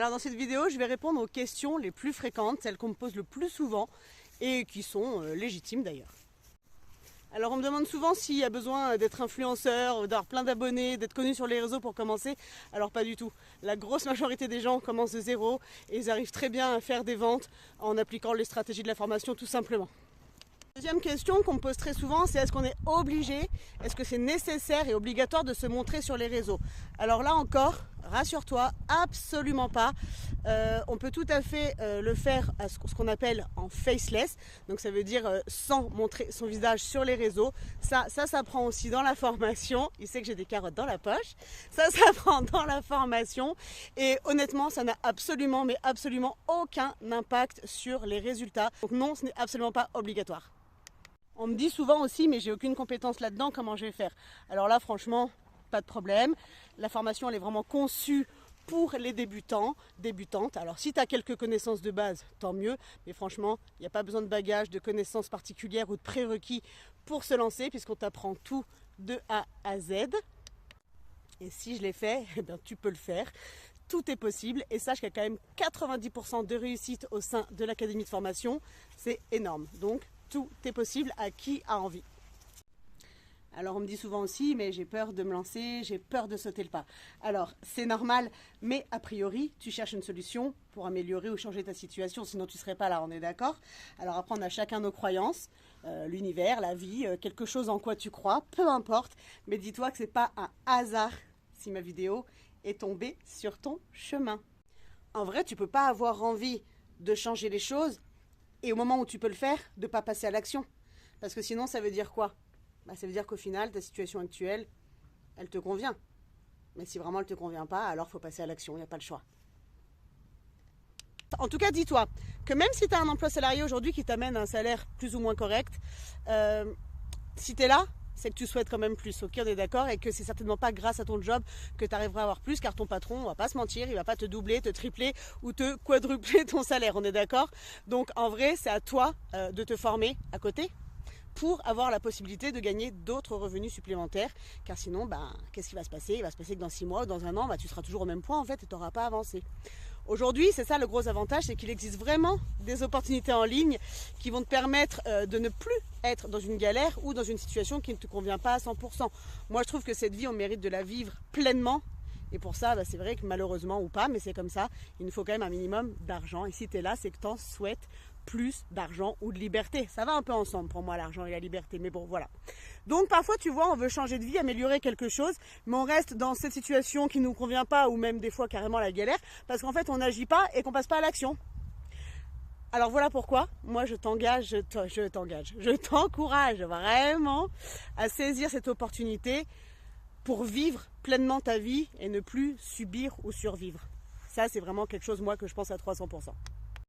Alors dans cette vidéo, je vais répondre aux questions les plus fréquentes, celles qu'on me pose le plus souvent et qui sont légitimes d'ailleurs. Alors on me demande souvent s'il y a besoin d'être influenceur, d'avoir plein d'abonnés, d'être connu sur les réseaux pour commencer. Alors pas du tout. La grosse majorité des gens commencent de zéro et ils arrivent très bien à faire des ventes en appliquant les stratégies de la formation tout simplement. Deuxième question qu'on me pose très souvent, c'est est-ce qu'on est obligé, est-ce que c'est nécessaire et obligatoire de se montrer sur les réseaux? Alors là encore, rassure-toi, absolument pas. On peut tout à fait le faire à ce qu'on appelle en faceless, donc ça veut dire sans montrer son visage sur les réseaux. Ça s'apprend aussi dans la formation. Il sait que j'ai des carottes dans la poche. Ça s'apprend dans la formation et honnêtement, ça n'a absolument, mais absolument aucun impact sur les résultats. Donc non, ce n'est absolument pas obligatoire. On me dit souvent aussi, mais j'ai aucune compétence là-dedans, comment je vais faire? Alors là, franchement, pas de problème. La formation, elle est vraiment conçue pour les débutants, débutantes. Alors si tu as quelques connaissances de base, tant mieux. Mais franchement, il n'y a pas besoin de bagages, de connaissances particulières ou de prérequis pour se lancer, puisqu'on t'apprend tout de A à Z. Et si je l'ai fait, eh bien, tu peux le faire. Tout est possible. Et sache qu'il y a quand même 90% de réussite au sein de l'académie de formation. C'est énorme. Donc, tout est possible à qui a envie. Alors on me dit souvent aussi, mais j'ai peur de me lancer, j'ai peur de sauter le pas. Alors c'est normal, mais a priori, tu cherches une solution pour améliorer ou changer ta situation, sinon tu ne serais pas là, on est d'accord? Alors après on a chacun nos croyances, l'univers, la vie, quelque chose en quoi tu crois, peu importe, mais dis-toi que ce n'est pas un hasard si ma vidéo est tombée sur ton chemin. En vrai, tu ne peux pas avoir envie de changer les choses et au moment où tu peux le faire, de ne pas passer à l'action. Parce que sinon, ça veut dire quoi? Ça veut dire qu'au final, ta situation actuelle, elle te convient. Mais si vraiment elle ne te convient pas, alors il faut passer à l'action, il n'y a pas le choix. En tout cas, dis-toi que même si tu as un emploi salarié aujourd'hui qui t'amène un salaire plus ou moins correct, si tu es là, c'est que tu souhaites quand même plus, ok, on est d'accord, et que c'est certainement pas grâce à ton job que tu arriveras à avoir plus, car ton patron, on va pas se mentir, il va pas te doubler, te tripler ou te quadrupler ton salaire, on est d'accord? Donc en vrai, c'est à toi de te former à côté pour avoir la possibilité de gagner d'autres revenus supplémentaires, car sinon, qu'est-ce qui va se passer? Il va se passer que dans 6 mois ou dans un an, tu seras toujours au même point en fait et tu n'auras pas avancé. Aujourd'hui, c'est ça le gros avantage, c'est qu'il existe vraiment des opportunités en ligne qui vont te permettre de ne plus être dans une galère ou dans une situation qui ne te convient pas à 100%. Moi, je trouve que cette vie, on mérite de la vivre pleinement. Et pour ça, c'est vrai que malheureusement ou pas, mais c'est comme ça, il nous faut quand même un minimum d'argent. Et si tu es là, c'est que tu en souhaites plus d'argent ou de liberté. Ça va un peu ensemble pour moi, l'argent et la liberté, mais bon, voilà. Donc parfois, tu vois, on veut changer de vie, améliorer quelque chose, mais on reste dans cette situation qui ne nous convient pas ou même des fois carrément la galère, parce qu'en fait, on n'agit pas et qu'on passe pas à l'action. Alors voilà pourquoi, moi je t'encourage vraiment à saisir cette opportunité pour vivre pleinement ta vie et ne plus subir ou survivre. Ça, c'est vraiment quelque chose, moi, que je pense à 300%.